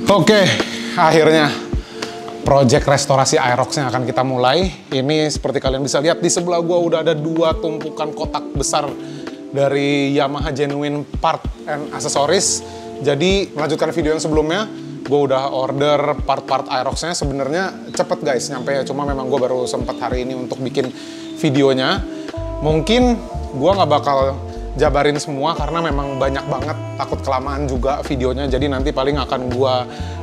Oke, akhirnya project restorasi Aerox-nya akan kita mulai. Ini seperti kalian bisa lihat di sebelah gua udah ada 2 tumpukan kotak besar dari Yamaha Genuine Part and Accessories. Jadi melanjutkan video yang sebelumnya, gue udah order part-part Aerox-nya. Sebenarnya cepet guys nyampe ya, cuma memang gue baru sempat hari ini untuk bikin videonya. Mungkin gue nggak bakal jabarin semua karena memang banyak banget, takut kelamaan juga videonya. Jadi nanti paling akan gue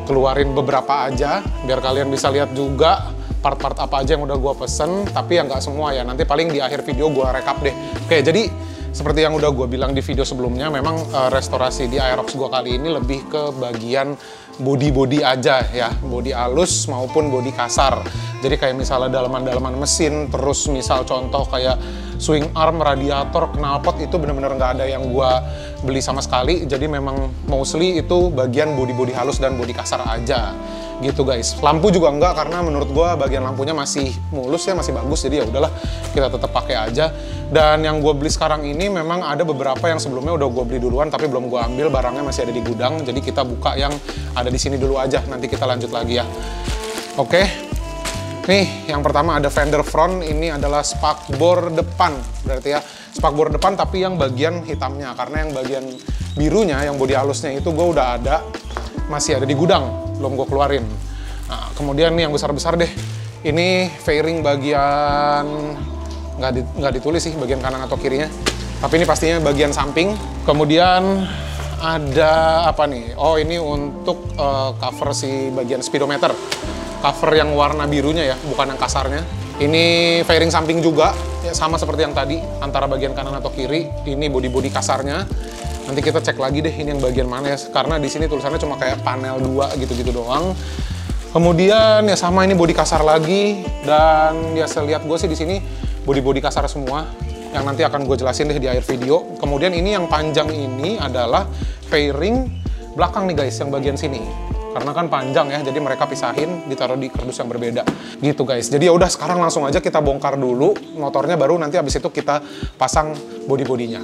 keluarin beberapa aja biar kalian bisa lihat juga part-part apa aja yang udah gue pesen, tapi yang nggak semua ya, nanti paling di akhir video gue rekap deh. Oke, jadi seperti yang udah gue bilang di video sebelumnya, memang restorasi di Aerox gue kali ini lebih ke bagian body-body aja ya, body halus maupun body kasar. Jadi kayak misalnya dalaman-dalaman mesin, terus misal contoh kayak swing arm, radiator, knalpot, itu bener-bener nggak ada yang gue beli sama sekali. Jadi memang mostly itu bagian body-body halus dan body kasar aja gitu guys. Lampu juga enggak, karena menurut gue bagian lampunya masih mulus ya, masih bagus. Jadi ya udahlah, kita tetap pakai aja. Dan yang gue beli sekarang ini memang ada beberapa yang sebelumnya udah gue beli duluan tapi belum gue ambil, barangnya masih ada di gudang. Jadi kita buka yang ada di sini dulu aja, nanti kita lanjut lagi ya. Oke, nih yang pertama ada fender front. Ini adalah spakbor depan, berarti ya spakbor depan tapi yang bagian hitamnya, karena yang bagian birunya, yang bodi halusnya itu gue udah ada, masih ada di gudang, belum gue keluarin. Nah, kemudian nih yang besar-besar deh, ini fairing bagian nggak ditulis sih bagian kanan atau kirinya, tapi ini pastinya bagian samping. Kemudian ada apa nih? Oh, ini untuk cover si bagian speedometer, cover yang warna birunya ya, bukan yang kasarnya. Ini fairing samping juga, ya sama seperti yang tadi, antara bagian kanan atau kiri. Ini bodi-bodi kasarnya. Nanti kita cek lagi deh ini yang bagian mana ya, karena di sini tulisannya cuma kayak panel 2 gitu-gitu doang. Kemudian ya sama, ini bodi kasar lagi, dan ya saya lihat gue sih di sini bodi-bodi kasar semua, yang nanti akan gue jelasin deh di akhir video. Kemudian ini yang panjang ini adalah fairing belakang nih guys, yang bagian sini. Karena kan panjang ya, jadi mereka pisahin, ditaruh di kardus yang berbeda. Gitu guys. Jadi ya udah, sekarang langsung aja kita bongkar dulu motornya, baru nanti abis itu kita pasang bodi-bodinya.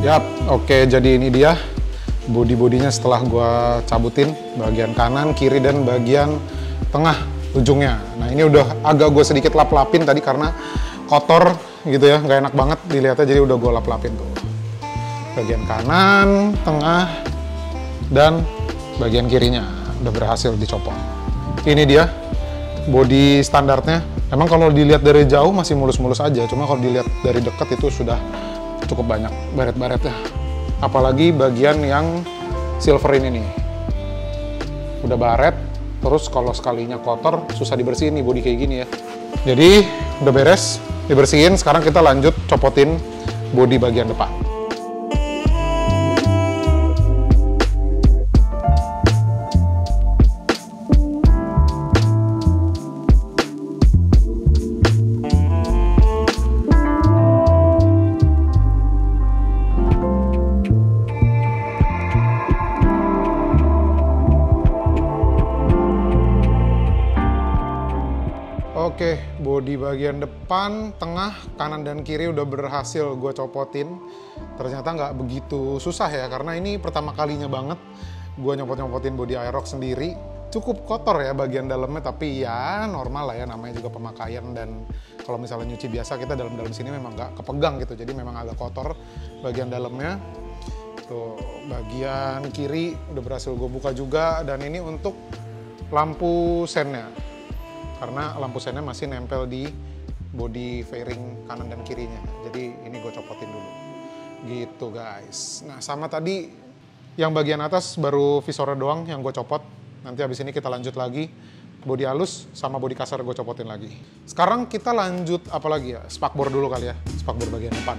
Yap, oke, jadi ini dia bodi-bodinya setelah gua cabutin bagian kanan, kiri, dan bagian tengah ujungnya. Nah, ini udah agak gue sedikit lap-lapin tadi karena kotor gitu ya, nggak enak banget dilihatnya, jadi udah gue lap-lapin tuh. Bagian kanan, tengah, dan bagian kirinya udah berhasil dicopot. Ini dia bodi standarnya. Emang kalau dilihat dari jauh masih mulus-mulus aja, cuma kalau dilihat dari dekat itu sudah cukup banyak baret-baretnya. Apalagi bagian yang silver ini nih, udah baret, terus kalau sekalinya kotor susah dibersihin nih bodi kayak gini ya. Jadi udah beres dibersihin, sekarang kita lanjut copotin bodi bagian depan. Oke, bodi bagian depan, tengah, kanan, dan kiri udah berhasil gue copotin. Ternyata nggak begitu susah ya, karena ini pertama kalinya banget gue nyopot-nyopotin bodi Aerox sendiri. Cukup kotor ya bagian dalamnya, tapi ya normal lah ya, namanya juga pemakaian. Dan kalau misalnya nyuci biasa, kita dalam-dalam sini memang nggak kepegang gitu, jadi memang agak kotor bagian dalamnya. Tuh, bagian kiri udah berhasil gue buka juga, dan ini untuk lampu sennya. Karena lampu sennya masih nempel di bodi fairing kanan dan kirinya. Jadi ini gue copotin dulu. Gitu guys. Nah, sama tadi yang bagian atas baru visornya doang yang gue copot. Nanti habis ini kita lanjut lagi. Bodi halus sama bodi kasar gue copotin lagi. Sekarang kita lanjut apa lagi ya? Spakbor dulu kali ya. Spakbor bagian depan.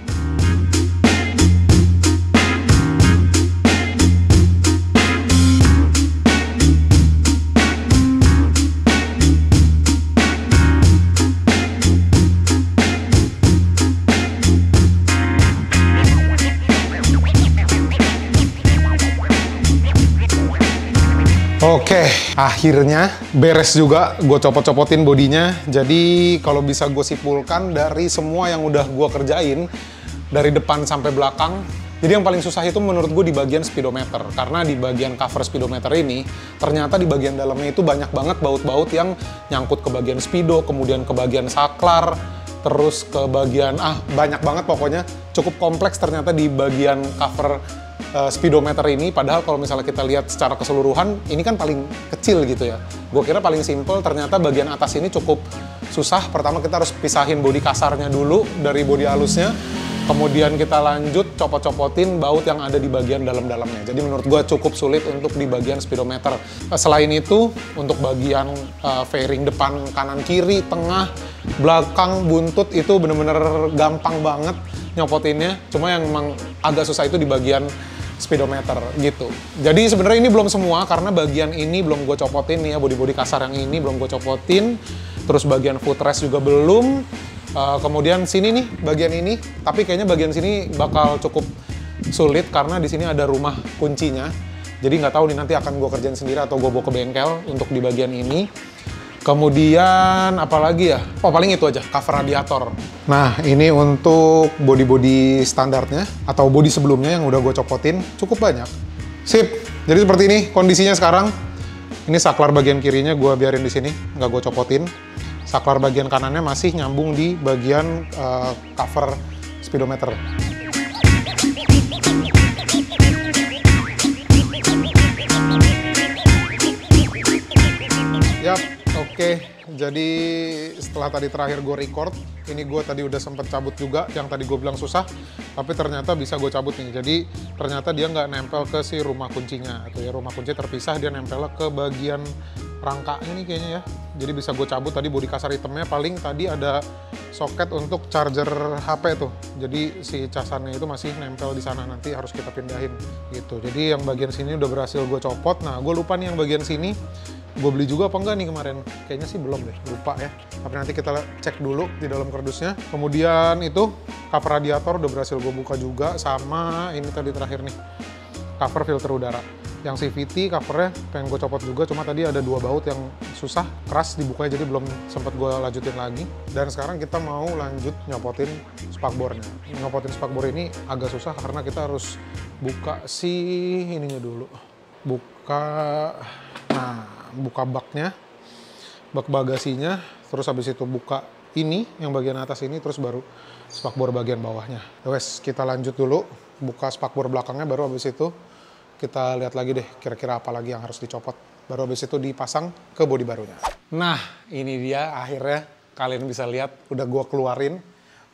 Oke, akhirnya beres juga gue copot-copotin bodinya. Jadi kalau bisa gue simpulkan dari semua yang udah gue kerjain, dari depan sampai belakang, jadi yang paling susah itu menurut gue di bagian speedometer. Karena di bagian cover speedometer ini, ternyata di bagian dalamnya itu banyak banget baut-baut yang nyangkut ke bagian speedo, kemudian ke bagian saklar, terus ke bagian, banyak banget pokoknya. Cukup kompleks ternyata di bagian cover speedometer ini. Padahal kalau misalnya kita lihat secara keseluruhan, ini kan paling kecil gitu ya. Gue kira paling simple, ternyata bagian atas ini cukup susah. Pertama kita harus pisahin bodi kasarnya dulu dari bodi halusnya. Kemudian kita lanjut copot-copotin baut yang ada di bagian dalam-dalamnya. Jadi menurut gue cukup sulit untuk di bagian speedometer. Selain itu, untuk bagian fairing depan, kanan, kiri, tengah, belakang, buntut itu bener-bener gampang banget nyopotinnya. Cuma yang memang agak susah itu di bagian speedometer gitu. Jadi sebenarnya ini belum semua, karena bagian ini belum gue copotin nih ya, bodi-bodi kasar yang ini belum gue copotin. Terus bagian footrest juga belum. Kemudian sini nih bagian ini, tapi kayaknya bagian sini bakal cukup sulit karena di sini ada rumah kuncinya. Jadi nggak tahu nih nanti akan gue kerjain sendiri atau gue bawa ke bengkel untuk di bagian ini. Kemudian apalagi ya? Oh paling itu aja, cover radiator. Nah ini untuk bodi-bodi standarnya atau bodi sebelumnya yang udah gue copotin cukup banyak. Sip. Jadi seperti ini kondisinya sekarang. Ini saklar bagian kirinya gue biarin di sini, nggak gue copotin. Saklar bagian kanannya masih nyambung di bagian cover speedometer. Yap, oke. Jadi setelah tadi terakhir gue record, ini gue tadi udah sempet cabut juga, yang tadi gue bilang susah, tapi ternyata bisa gue cabut nih. Jadi ternyata dia nggak nempel ke si rumah kuncinya, atau ya rumah kunci terpisah, dia nempel ke bagian rangka ini kayaknya ya. Jadi bisa gue cabut tadi bodi kasar hitamnya, paling tadi ada soket untuk charger HP tuh. Jadi si casannya itu masih nempel di sana, nanti harus kita pindahin gitu. Jadi yang bagian sini udah berhasil gue copot. Nah, gue lupa nih yang bagian sini gue beli juga apa enggak nih kemarin. Kayaknya sih belum deh, lupa ya. Tapi nanti kita cek dulu di dalam kardusnya. Kemudian itu cover radiator udah berhasil gue buka juga, sama ini tadi terakhir nih, cover filter udara. Yang CVT covernya pengen gue copot juga, cuma tadi ada dua baut yang susah, keras dibukanya, jadi belum sempat gue lanjutin lagi. Dan sekarang kita mau lanjut nyopotin spakbornya. Nyopotin spakbor ini agak susah karena kita harus buka si ininya dulu. Buka baknya, bak bagasinya, terus habis itu buka ini yang bagian atas ini, terus baru spakbor bagian bawahnya. Wes, kita lanjut dulu buka spakbor belakangnya, baru habis itu kita lihat lagi deh kira-kira apa lagi yang harus dicopot. Baru habis itu dipasang ke bodi barunya. Nah, ini dia akhirnya kalian bisa lihat udah gua keluarin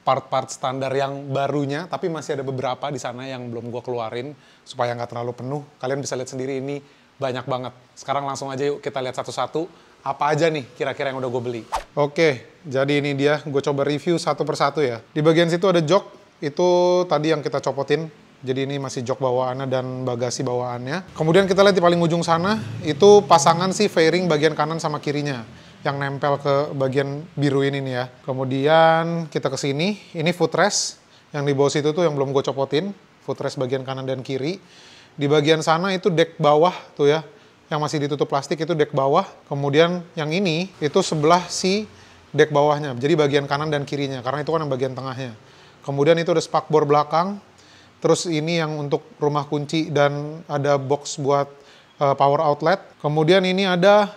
part-part standar yang barunya, tapi masih ada beberapa di sana yang belum gua keluarin supaya nggak terlalu penuh. Kalian bisa lihat sendiri ini banyak banget. Sekarang langsung aja yuk kita lihat satu-satu apa aja nih kira-kira yang udah gue beli. Oke, jadi ini dia, gue coba review satu persatu ya. Di bagian situ ada jok, itu tadi yang kita copotin. Jadi ini masih jok bawaannya dan bagasi bawaannya. Kemudian kita lihat di paling ujung sana, itu pasangan si fairing bagian kanan sama kirinya, yang nempel ke bagian biru ini nih ya. Kemudian kita ke sini, ini footrest, yang di bawah situ tuh yang belum gue copotin, footrest bagian kanan dan kiri. Di bagian sana itu dek bawah tuh ya, yang masih ditutup plastik itu dek bawah. Kemudian yang ini itu sebelah si dek bawahnya, jadi bagian kanan dan kirinya, karena itu kan yang bagian tengahnya. Kemudian itu ada spakbor belakang, terus ini yang untuk rumah kunci dan ada box buat power outlet. Kemudian ini ada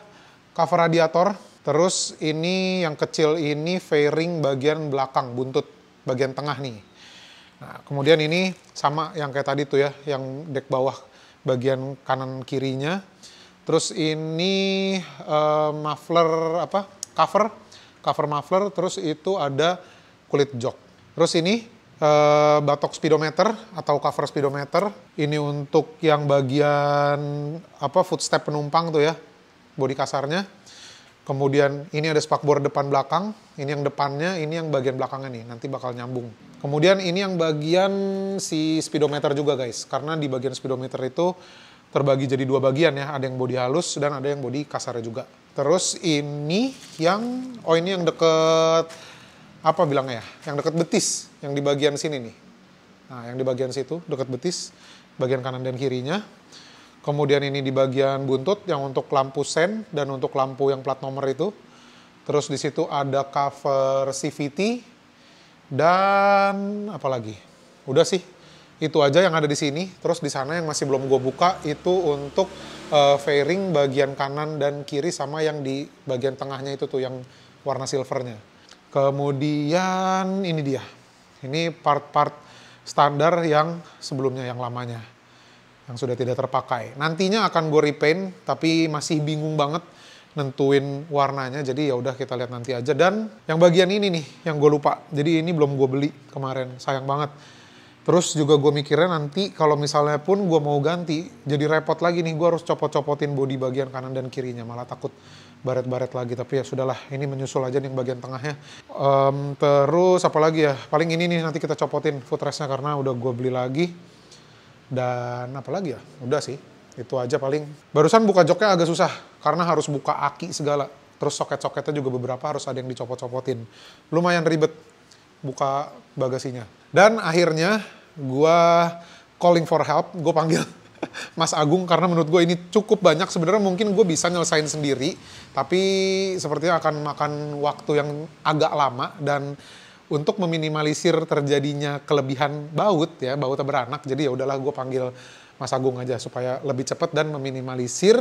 cover radiator, terus ini yang kecil ini fairing bagian belakang, buntut bagian tengah nih. Nah, kemudian ini sama yang kayak tadi tuh ya, yang dek bawah bagian kanan kirinya. Terus ini muffler cover muffler, terus itu ada kulit jok. Terus ini batok speedometer atau cover speedometer. Ini untuk yang bagian footstep penumpang tuh ya, bodi kasarnya. Kemudian ini ada spakbor depan belakang, ini yang depannya, ini yang bagian belakangnya nih, nanti bakal nyambung. Kemudian ini yang bagian si speedometer juga guys, karena di bagian speedometer itu terbagi jadi dua bagian ya, ada yang bodi halus dan ada yang bodi kasarnya juga. Terus ini yang deket, apa bilangnya ya, yang deket betis, yang di bagian sini nih. Nah yang di bagian situ, deket betis, bagian kanan dan kirinya. Kemudian ini di bagian buntut yang untuk lampu sen dan untuk lampu yang plat nomor itu. Terus di situ ada cover CVT dan apa lagi? Udah sih, itu aja yang ada di sini. Terus di sana yang masih belum gue buka itu untuk fairing bagian kanan dan kiri sama yang di bagian tengahnya itu tuh yang warna silvernya. Kemudian ini dia. Ini part-part standar yang sebelumnya, yang lamanya. Yang sudah tidak terpakai. Nantinya akan gue repaint, tapi masih bingung banget nentuin warnanya. Jadi ya udah kita lihat nanti aja. Dan yang bagian ini nih, yang gue lupa. Jadi ini belum gue beli kemarin, sayang banget. Terus juga gue mikirnya nanti kalau misalnya pun gue mau ganti, jadi repot lagi nih, gue harus copot-copotin bodi bagian kanan dan kirinya. Malah takut baret-baret lagi, tapi ya sudahlah, ini menyusul aja nih bagian tengahnya. Terus apa lagi ya, paling ini nih nanti kita copotin footrestnya karena udah gue beli lagi. Dan apa lagi ya, udah sih, itu aja paling. Barusan buka joknya agak susah, karena harus buka aki segala. Terus soket-soketnya juga beberapa harus ada yang dicopot-copotin. Lumayan ribet buka bagasinya. Dan akhirnya gue calling for help, gue panggil Mas Agung karena menurut gue ini cukup banyak. Sebenarnya mungkin gue bisa nyelesain sendiri, tapi sepertinya akan makan waktu yang agak lama. Dan untuk meminimalisir terjadinya kelebihan baut ya, bautnya beranak, jadi ya udahlah gue panggil Mas Agung aja supaya lebih cepat dan meminimalisir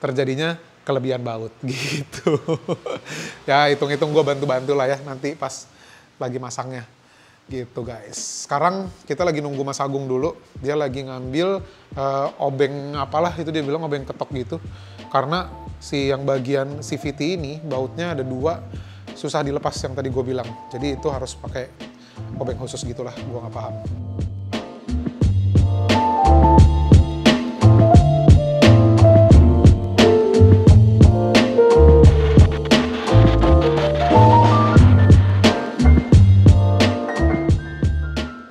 terjadinya kelebihan baut gitu. Ya hitung-hitung gue bantu-bantu lah ya nanti pas lagi masangnya. Gitu guys. Sekarang kita lagi nunggu Mas Agung dulu. Dia lagi ngambil obeng apalah itu, dia bilang obeng ketok gitu. Karena si yang bagian CVT ini bautnya ada 2, susah dilepas yang tadi gue bilang. Jadi itu harus pakai obeng khusus gitulah, gue nggak paham.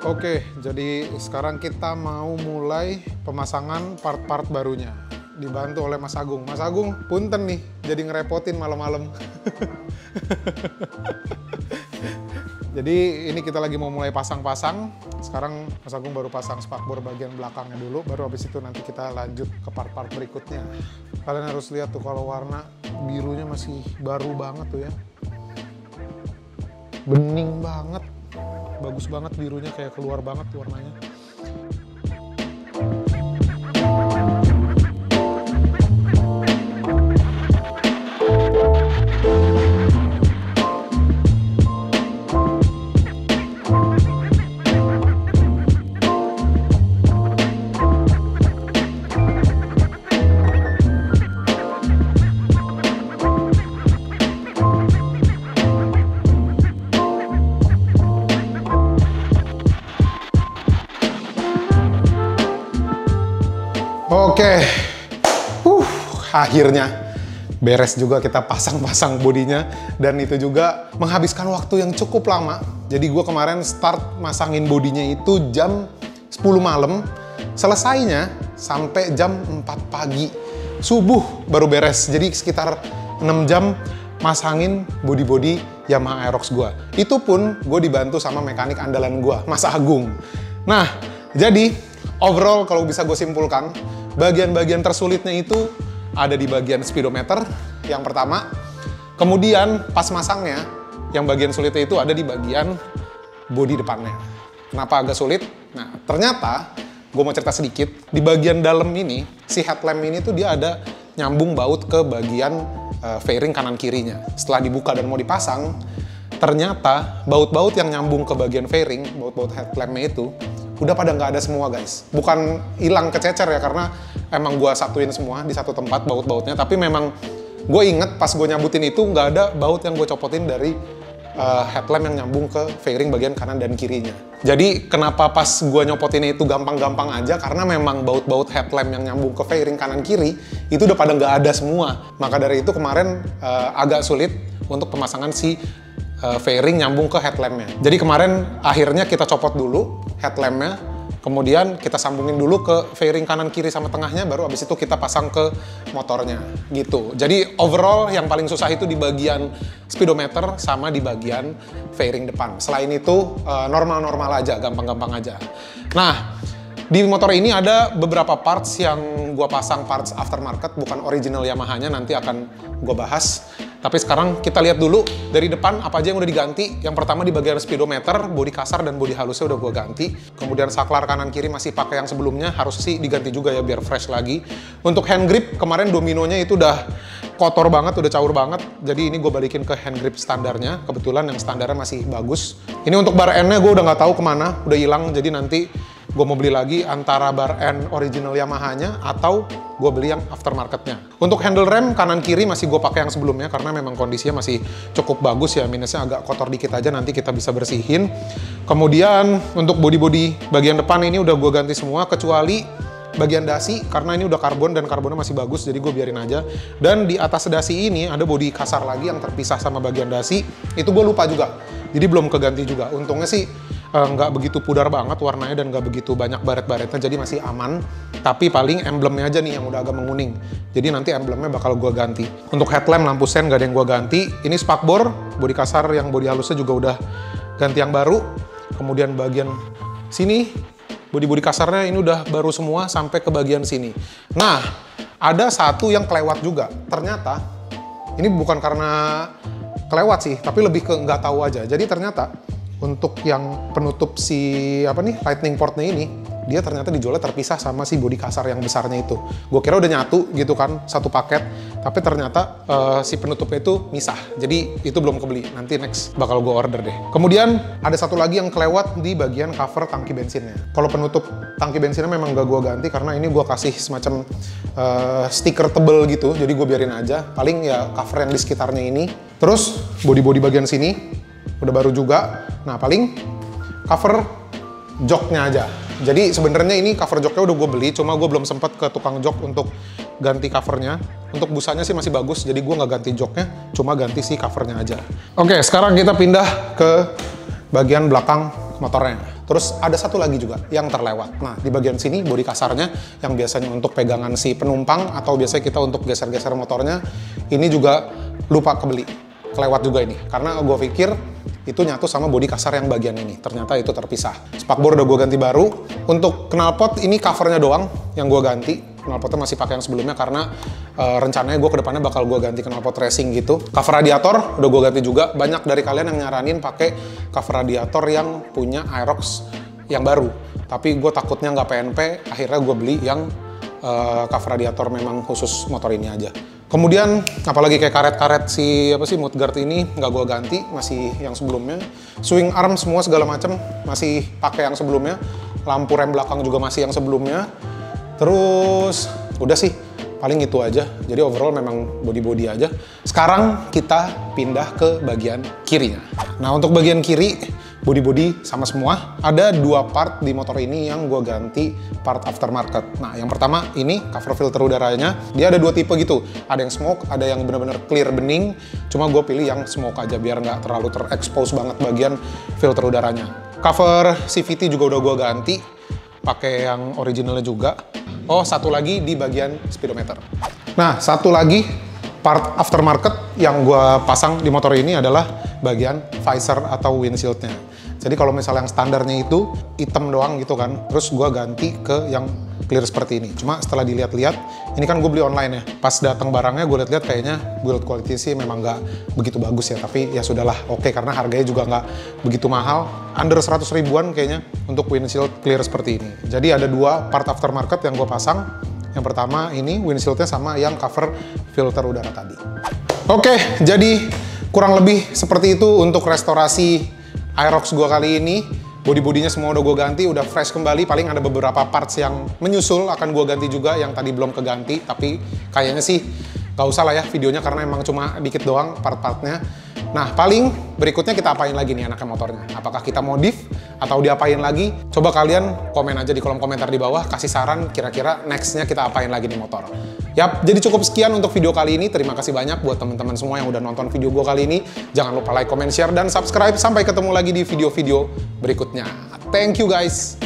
Oke, jadi sekarang kita mau mulai pemasangan part-part barunya. Dibantu oleh Mas Agung. Mas Agung, punten nih, jadi ngerepotin malam-malam. Jadi ini kita lagi mau mulai pasang-pasang. Sekarang Mas Agung baru pasang spakbor bagian belakangnya dulu, baru habis itu nanti kita lanjut ke part-part berikutnya. Kalian harus lihat tuh kalau warna birunya masih baru banget tuh ya. Bening banget. Bagus banget birunya, kayak keluar banget warnanya. Oke, akhirnya beres juga kita pasang-pasang bodinya, dan itu juga menghabiskan waktu yang cukup lama. Jadi gue kemarin start masangin bodinya itu jam 10 malam, selesainya sampai jam 4 pagi. Subuh baru beres, jadi sekitar 6 jam masangin bodi-bodi Yamaha Aerox gue. Itu pun gue dibantu sama mekanik andalan gue, Mas Agung. Nah, jadi overall kalau bisa gue simpulkan, bagian-bagian tersulitnya itu ada di bagian speedometer yang pertama. Kemudian pas masangnya, yang bagian sulitnya itu ada di bagian bodi depannya. Kenapa agak sulit? Nah, ternyata gue mau cerita sedikit. Di bagian dalam ini, si headlamp ini tuh dia ada nyambung baut ke bagian fairing kanan kirinya. Setelah dibuka dan mau dipasang, ternyata baut-baut yang nyambung ke bagian fairing, baut-baut headlampnya itu udah pada nggak ada semua guys. Bukan hilang kececer ya, karena emang gue satuin semua di satu tempat baut-bautnya, tapi memang gue inget pas gue nyabutin itu nggak ada baut yang gue copotin dari headlamp yang nyambung ke fairing bagian kanan dan kirinya. Jadi kenapa pas gue nyopotin itu gampang-gampang aja, karena memang baut-baut headlamp yang nyambung ke fairing kanan kiri itu udah pada nggak ada semua. Maka dari itu kemarin agak sulit untuk pemasangan si fairing nyambung ke headlampnya. Jadi kemarin akhirnya kita copot dulu headlampnya, kemudian kita sambungin dulu ke fairing kanan kiri sama tengahnya, baru abis itu kita pasang ke motornya gitu. Jadi overall yang paling susah itu di bagian speedometer sama di bagian fairing depan. Selain itu normal-normal aja, gampang-gampang aja. Nah, Di motor ini ada beberapa parts yang gue pasang parts aftermarket, bukan original Yamaha-nya, nanti akan gue bahas. Tapi sekarang kita lihat dulu dari depan apa aja yang udah diganti. Yang pertama di bagian speedometer, bodi kasar dan bodi halusnya udah gue ganti. Kemudian saklar kanan kiri masih pakai yang sebelumnya, harus sih diganti juga ya biar fresh lagi. Untuk hand grip, kemarin dominonya itu udah kotor banget, udah caur banget. Jadi ini gue balikin ke hand grip standarnya. Kebetulan yang standarnya masih bagus. Ini untuk bar end-nya gue udah nggak tahu kemana, udah hilang. Jadi nanti gue mau beli lagi antara bar end original Yamaha-nya atau gue beli yang aftermarket-nya. Untuk handle rem kanan kiri masih gue pakai yang sebelumnya karena memang kondisinya masih cukup bagus ya, minusnya agak kotor dikit aja, nanti kita bisa bersihin. Kemudian untuk bodi-bodi bagian depan ini udah gue ganti semua kecuali bagian dasi karena ini udah karbon dan karbonnya masih bagus, jadi gue biarin aja. Dan di atas dasi ini ada bodi kasar lagi yang terpisah sama bagian dasi, itu gue lupa juga, jadi belum keganti juga. Untungnya sih nggak begitu pudar banget warnanya dan nggak begitu banyak baret-baretnya, jadi masih aman. Tapi paling emblemnya aja nih yang udah agak menguning, jadi nanti emblemnya bakal gue ganti. Untuk headlamp, lampu sen nggak ada yang gue ganti. Ini spakbor, bodi kasar yang bodi halusnya juga udah ganti yang baru. Kemudian bagian sini bodi-bodi kasarnya ini udah baru semua sampai ke bagian sini. Nah, ada satu yang kelewat juga. Ternyata ini bukan karena kelewat sih, tapi lebih ke nggak tahu aja. Jadi ternyata untuk yang penutup si lightning portnya ini, dia ternyata dijualnya terpisah sama si bodi kasar yang besarnya itu. Gue kira udah nyatu gitu kan, satu paket, tapi ternyata si penutupnya itu misah. Jadi itu belum kebeli, nanti next bakal gue order deh. Kemudian ada satu lagi yang kelewat di bagian cover tangki bensinnya. Kalau penutup tangki bensinnya memang gak gue ganti karena ini gue kasih semacam stiker tebel gitu, jadi gue biarin aja. Paling ya cover yang di sekitarnya ini. Terus bodi-bodi bagian sini udah baru juga. Nah, paling cover joknya aja. Jadi sebenarnya ini cover joknya udah gue beli, cuma gue belum sempat ke tukang jok untuk ganti covernya. Untuk busanya sih masih bagus, jadi gue nggak ganti joknya, cuma ganti si covernya aja. Oke, sekarang kita pindah ke bagian belakang motornya. Terus ada satu lagi juga yang terlewat. Nah, di bagian sini bodi kasarnya yang biasanya untuk pegangan si penumpang atau biasanya kita untuk geser-geser motornya, ini juga lupa kebeli. Kelewat juga ini, karena gue pikir itu nyatu sama bodi kasar yang bagian ini. Ternyata itu terpisah. Spakbor udah gue ganti baru. Untuk knalpot ini covernya doang yang gue ganti. Knalpotnya masih pakai yang sebelumnya karena rencananya gue kedepannya bakal gue ganti knalpot racing gitu. Cover radiator udah gue ganti juga. Banyak dari kalian yang nyaranin pakai cover radiator yang punya Aerox yang baru. Tapi gue takutnya nggak PNP, akhirnya gue beli yang cover radiator memang khusus motor ini aja. Kemudian apalagi kayak karet-karet si mudguard ini nggak gue ganti, masih yang sebelumnya. Swing arm semua segala macam masih pakai yang sebelumnya. Lampu rem belakang juga masih yang sebelumnya. Terus udah sih paling itu aja. Jadi overall memang body-body aja. Sekarang kita pindah ke bagian kirinya. Nah, untuk bagian kiri body-body sama semua. Ada dua part di motor ini yang gue ganti part aftermarket. Nah, yang pertama ini cover filter udaranya. Dia ada dua tipe gitu. Ada yang smoke, ada yang benar-benar clear bening. Cuma gue pilih yang smoke aja biar nggak terlalu terekspos banget bagian filter udaranya. Cover CVT juga udah gue ganti. Pakai yang originalnya juga. Oh, satu lagi di bagian speedometer. Nah, satu lagi part aftermarket yang gue pasang di motor ini adalah bagian visor atau windshield-nya. Jadi kalau misalnya yang standarnya itu hitam doang gitu kan, terus gue ganti ke yang clear seperti ini. Cuma setelah dilihat-lihat, ini kan gue beli online ya. Pas datang barangnya gue lihat-lihat kayaknya build quality sih memang nggak begitu bagus ya. Tapi ya sudahlah, oke, karena harganya juga nggak begitu mahal. Under 100 ribuan kayaknya untuk windshield clear seperti ini. Jadi ada dua part aftermarket yang gue pasang. Yang pertama ini windshieldnya sama yang cover filter udara tadi. Oke, jadi kurang lebih seperti itu untuk restorasi Aerox gue kali ini. Bodi-bodinya semua udah gue ganti, udah fresh kembali. Paling ada beberapa parts yang menyusul akan gue ganti juga, yang tadi belum keganti. Tapi kayaknya sih gak usah lah ya videonya karena emang cuma dikit doang part-partnya. Nah, paling berikutnya kita apain lagi nih anaknya motornya? Apakah kita modif atau diapain lagi? Coba kalian komen aja di kolom komentar di bawah, kasih saran kira-kira nextnya kita apain lagi di motor. Yap, jadi cukup sekian untuk video kali ini. Terima kasih banyak buat teman-teman semua yang udah nonton video gue kali ini. Jangan lupa like, comment, share, dan subscribe. Sampai ketemu lagi di video-video berikutnya. Thank you guys!